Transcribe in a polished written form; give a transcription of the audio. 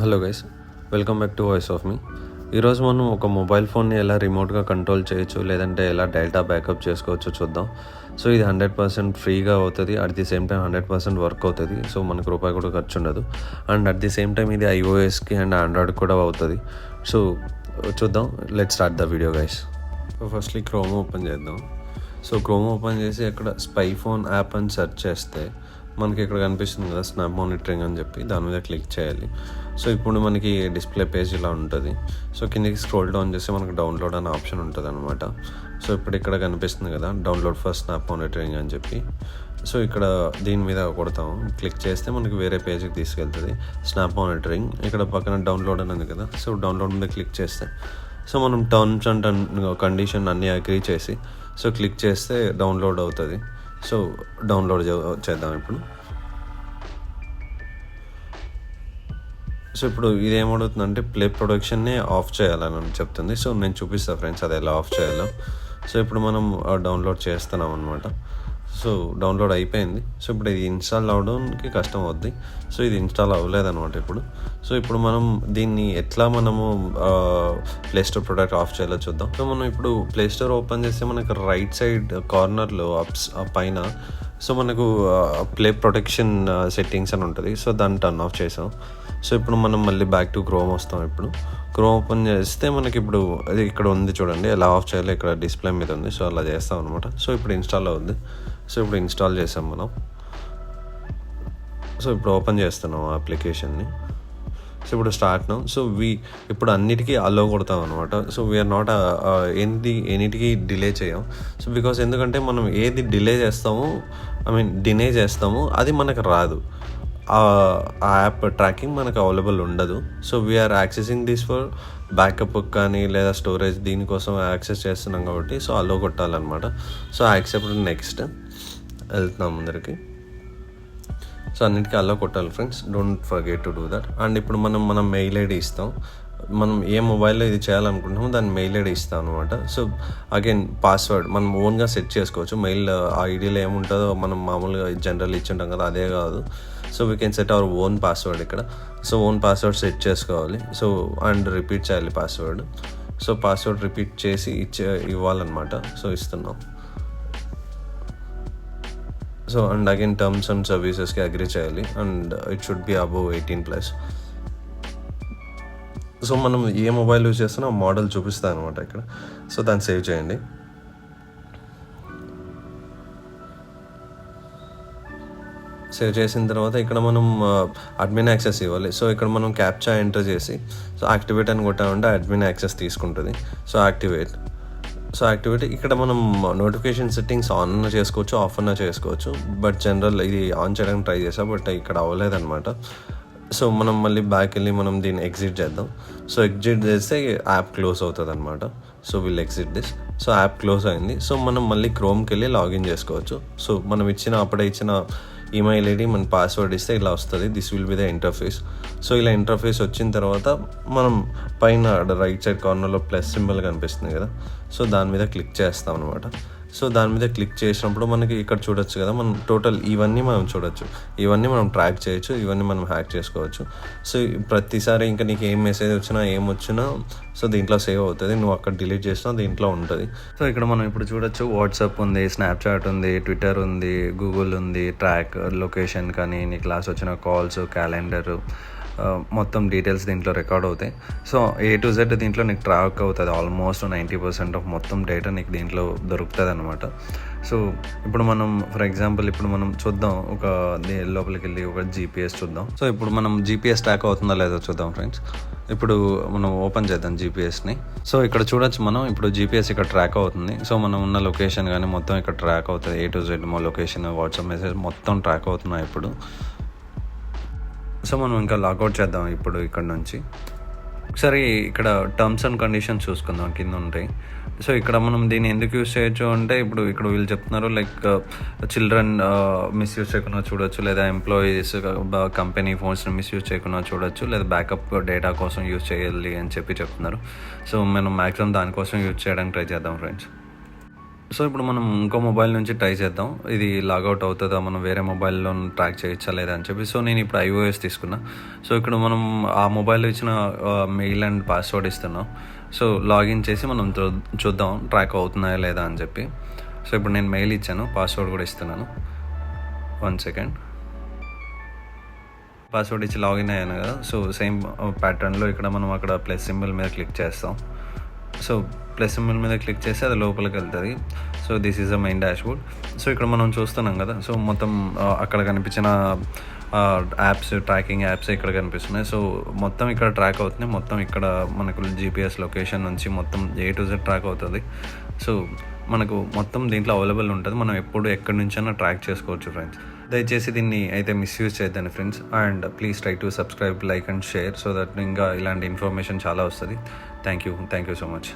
Hello guys, welcome back to voice of me. ఈరోజు మనం ఒక మొబైల్ ఫోన్ని ఎలా రిమోట్గా కంట్రోల్ చేయొచ్చు, లేదంటే ఎలా డేటా బ్యాకప్ చేసుకోవచ్చో చూద్దాం. సో ఇది 100% ఫ్రీగా అవుతుంది, at the same time 100% work అవుతుంది. సో మనకు రూపాయి కూడా ఖర్చు ఉండదు. And at the same time ఇది iOSకి అండ్ ఆండ్రాయిడ్ కూడా అవుతుంది. సో చూద్దాం, let start the video guys. Firstly chrome open చేద్దాం. సో క్రోమ్ ఓపెన్ చేసి అక్కడ స్పై ఫోన్ యాప్ అని సెర్చ్ చేస్తే మనకి ఇక్కడ కనిపిస్తుంది కదా, స్నాప్ మానిటరింగ్ అని చెప్పి, దాని మీద క్లిక్ చేయాలి. సో ఇప్పుడు మనకి డిస్ప్లే పేజ్ ఇలా ఉంటుంది. సో కిందకి స్క్రోల్ డౌన్ చేస్తే మనకు డౌన్లోడ్ అనే ఆప్షన్ ఉంటుంది అనమాట. సో ఇప్పుడు ఇక్కడ కనిపిస్తుంది కదా, డౌన్లోడ్ ఫర్ స్నాప్ మానిటరింగ్ అని చెప్పి. సో ఇక్కడ దీని మీద కొడతాం, క్లిక్ చేస్తే మనకి వేరే పేజ్కి తీసుకెళ్తుంది, స్నాప్ మానిటరింగ్. ఇక్కడ పక్కన డౌన్లోడ్ అని ఉంది కదా, సో డౌన్లోడ్ మీద క్లిక్ చేస్తే సో మనం టర్మ్స్ అండ్ కండిషన్ అన్నీ అగ్రీ చేసి సో క్లిక్ చేస్తే డౌన్లోడ్ అవుతుంది. సో డౌన్లోడ్ చేద్దాం ఇప్పుడు. సో ఇప్పుడు ఇదేమవుతుందంటే ప్లే ప్రొడక్షన్ని ఆఫ్ చేయాలని చెప్తుంది. సో నేను చూపిస్తాను ఫ్రెండ్స్ అది ఎలా ఆఫ్ చేయాలో. సో ఇప్పుడు మనం డౌన్లోడ్ చేస్తున్నాం అనమాట. సో డౌన్లోడ్ అయిపోయింది. సో ఇప్పుడు ఇది ఇన్స్టాల్ అవడానికి కష్టం అవుద్ది. సో ఇది ఇన్స్టాల్ అవ్వలేదన్నమాట ఇప్పుడు. సో ఇప్పుడు మనం దీన్ని ఎట్లా మనము ప్లేస్టోర్ ప్రొడక్ట్ ఆఫ్ చేయాలో చూద్దాం. సో మనం ఇప్పుడు ప్లేస్టోర్ ఓపెన్ చేస్తే మనకు రైట్ సైడ్ కార్నర్లో పైన సో మనకు ప్లే ప్రొటెక్షన్ సెట్టింగ్స్ అని ఉంటుంది. సో దాన్ని టర్న్ ఆఫ్ చేసాం. సో ఇప్పుడు మనం మళ్ళీ బ్యాక్ టు క్రోమ్ వస్తాం. ఇప్పుడు క్రోమ్ ఓపెన్ చేస్తే మనకి ఇప్పుడు అది ఇక్కడ ఉంది చూడండి, ఎలా ఆఫ్ చేయాలో ఇక్కడ డిస్ప్లే మీద ఉంది. సో అలా చేస్తాం అనమాట. సో ఇప్పుడు ఇన్స్టాల్ అవుద్ది. సో ఇప్పుడు ఇన్స్టాల్ చేసాం మనం. సో ఇప్పుడు ఓపెన్ చేస్తున్నాం ఆ అప్లికేషన్ని. సో ఇప్పుడు స్టార్ట్ నౌ. సో ఇప్పుడు అన్నిటికీ అలో కొడతాం అనమాట. సో వీఆర్ నాట్ ఎన్నిటికీ డిలే చేయం. సో బికాస్ ఎందుకంటే మనం ఏది డినే చేస్తామో అది మనకు రాదు, ఆ యాప్ ట్రాకింగ్ మనకు అవైలబుల్ ఉండదు. So we're accessing this for backup కానీ లేదా స్టోరేజ్, దీనికోసం యాక్సెస్ చేస్తున్నాం కాబట్టి సో అలో కొట్టాలన్నమాట. సో యాక్సెప్ట్ నెక్స్ట్ వెళ్తున్నాం ముందరికి. సో అన్నిటికీ అలా కొట్టాలి friends, don't forget to do that. And ఇప్పుడు మనం మెయిల్ ఐడి ఇస్తాం. మనం ఏ మొబైల్లో ఇది చేయాలనుకుంటున్నామో దాని మెయిల్ ఐడి ఇస్తాం అనమాట. సో అగైన్ పాస్వర్డ్ మనం ఓన్గా సెట్ చేసుకోవచ్చు. మెయిల్ ఐడిలో ఏముంటుందో మనం మామూలుగా జనరల్ ఇచ్చింటాం కదా, అదే కాదు. So we can set our own password ఇక్కడ. సో ఓన్ పాస్వర్డ్ సెట్ చేసుకోవాలి. సో అండ్ రిపీట్ చేయాలి పాస్వర్డ్. సో పాస్వర్డ్ రిపీట్ చేసి ఇవ్వాలన్నమాట. సో ఇస్తున్నాం. So and again terms and సర్వీసెస్కి అగ్రీ చేయాలి. And it should be above 18+. So మనం ఏ మొబైల్ యూజ్ చేస్తున్నా ఆ మోడల్ చూపిస్తాను అనమాట ఇక్కడ. సో దాన్ని సేవ్ చేయండి. సేవ్ చేసిన తర్వాత ఇక్కడ మనం అడ్మిన్ యాక్సెస్ ఇవ్వాలి. సో ఇక్కడ మనం క్యాప్చా ఎంటర్ చేసి సో యాక్టివేట్ అని కొట్టామంటే అడ్మిన్ యాక్సెస్ తీసుకుంటుంది. సో యాక్టివేట్ ఇక్కడ మనం నోటిఫికేషన్ సెట్టింగ్స్ ఆన్ చేసుకోవచ్చు, ఆఫ్ అన్నా చేసుకోవచ్చు. బట్ జనరల్ ఇది ఆన్ చేయడానికి ట్రై చేసా, బట్ ఇక్కడ అవ్వలేదన్నమాట. సో మనం మళ్ళీ బ్యాక్ వెళ్ళి మనం దీన్ని ఎగ్జిట్ చేద్దాం. సో ఎగ్జిట్ చేస్తే యాప్ క్లోజ్ అవుతుంది అనమాట. So will exit this. So app close అయింది. సో మనం మళ్ళీ క్రోమ్కి వెళ్ళి లాగిన్ చేసుకోవచ్చు. సో మనం అప్పుడే ఇచ్చిన ఈమెయిల్ ఐడి మన పాస్వర్డ్ ఇస్తే ఇలా వస్తుంది. This will be the interface. So ఇలా ఇంటర్ఫేస్ వచ్చిన తర్వాత మనం పైన రైట్ సైడ్ కార్నర్లో ప్లస్ సింబల్ కనిపిస్తుంది కదా, సో దాని మీద క్లిక్ చేస్తాం అనమాట. సో దాని మీద క్లిక్ చేసినప్పుడు మనకి ఇక్కడ చూడొచ్చు కదా, మనం టోటల్ ఇవన్నీ మనం చూడొచ్చు, ఇవన్నీ మనం ట్రాక్ చేయొచ్చు, ఇవన్నీ మనం హ్యాక్ చేసుకోవచ్చు. సో ప్రతిసారి ఇంకా నీకు ఏం మెసేజ్ వచ్చినా ఏమొచ్చినా సో దీంట్లో సేవ్ అవుతుంది. నువ్వు అక్కడ డిలీట్ చేసినా దీంట్లో ఉంటుంది. సో ఇక్కడ మనం ఇప్పుడు చూడొచ్చు, వాట్సాప్ ఉంది, స్నాప్చాట్ ఉంది, ట్విట్టర్ ఉంది, గూగుల్ ఉంది, ట్రాక్ లొకేషన్ కానీ నీ క్లాస్ వచ్చిన కాల్స్, క్యాలెండర్, మొత్తం డీటెయిల్స్ దీంట్లో రికార్డ్ అవుతాయి. సో A to Z దీంట్లో నీకు ట్రాక్ అవుతుంది. ఆల్మోస్ట్ 90% ఆఫ్ మొత్తం డేటా నీకు దీంట్లో దొరుకుతుంది అనమాట. సో ఇప్పుడు మనం ఫర్ ఎగ్జాంపుల్ ఇప్పుడు మనం చూద్దాం, ఒక లోపలికి వెళ్ళి ఒక GPS చూద్దాం. సో ఇప్పుడు మనం GPS ట్రాక్ అవుతుందా లేదో చూద్దాం ఫ్రెండ్స్. ఇప్పుడు మనం ఓపెన్ చేద్దాం GPSని. సో ఇక్కడ చూడొచ్చు మనం ఇప్పుడు GPS ఇక్కడ ట్రాక్ అవుతుంది. సో మనం ఉన్న లొకేషన్ కానీ మొత్తం ఇక్కడ ట్రాక్ అవుతుంది. A to Z మా లొకేషన్, వాట్సాప్ మెసేజ్ మొత్తం ట్రాక్ అవుతున్నాయి ఇప్పుడు. సో మనం ఇంకా లాగౌట్ చేద్దాం ఇప్పుడు ఇక్కడ నుంచి. ఒకసారి ఇక్కడ టర్మ్స్ అండ్ కండిషన్స్ చూసుకుందాం, కింద ఉంటాయి. సో ఇక్కడ మనం దీన్ని ఎందుకు యూజ్ చేయొచ్చు అంటే ఇప్పుడు ఇక్కడ వీళ్ళు చెప్తున్నారు లైక్ చిల్డ్రన్ మిస్యూజ్ చేయకుండా చూడొచ్చు, లేదా ఎంప్లాయీస్ కంపెనీ ఫోన్స్ని మిస్యూజ్ చేయకుండా చూడొచ్చు, లేదా బ్యాకప్ డేటా కోసం యూజ్ చేయాలి అని చెప్తున్నారు. సో మనం మ్యాక్సిమం దానికోసం యూజ్ చేయడానికి ట్రై చేద్దాం ఫ్రెండ్స్. సో ఇప్పుడు మనం ఇంకో మొబైల్ నుంచి ట్రై చేద్దాం, ఇది లాగౌట్ అవుతుందా, మనం వేరే మొబైల్లో ట్రాక్ చేయొచ్చా లేదా అని చెప్పి. సో నేను ఇప్పుడు iOS తీసుకున్నా. సో ఇక్కడ మనం ఆ మొబైల్లో ఇచ్చిన మెయిల్ అండ్ పాస్వర్డ్ ఇస్తున్నాం. సో లాగిన్ చేసి మనం చూద్దాం ట్రాక్ అవుతున్నాయా లేదా అని చెప్పి. సో ఇప్పుడు నేను మెయిల్ ఇచ్చాను, పాస్వర్డ్ కూడా ఇస్తున్నాను. 1 సెకండ్. పాస్వర్డ్ ఇచ్చి లాగిన్ అయ్యాను కదా. సో సేమ్ ప్యాటర్న్లో ఇక్కడ మనం అక్కడ ప్లస్ సింబల్ మీద క్లిక్ చేస్తాం. సో ప్లస్ సింబల్ మీద క్లిక్ చేస్తే అది లోపలికి వెళ్తుంది. So this is the main dashboard. So ఇక్కడ మనం చూస్తున్నాం కదా. సో మొత్తం అక్కడ కనిపించిన యాప్స్, ట్రాకింగ్ యాప్స్ ఇక్కడ కనిపిస్తున్నాయి. సో మొత్తం ఇక్కడ ట్రాక్ అవుతుంది. మొత్తం ఇక్కడ మనకు GPS లొకేషన్ నుంచి మొత్తం A to Z ట్రాక్ అవుతుంది. సో మనకు మొత్తం దీంట్లో అవైలబుల్ ఉంటుంది. మనం ఎప్పుడు ఎక్కడి నుంచైనా ట్రాక్ చేసుకోవచ్చు ఫ్రెండ్స్. దయచేసి దీన్ని అయితే మిస్యూజ్ చేయొద్దండి friends. And please try to subscribe, like and share so that ఇంకా ఇలాంటి ఇన్ఫర్మేషన్ చాలా వస్తుంది. Thank you so much.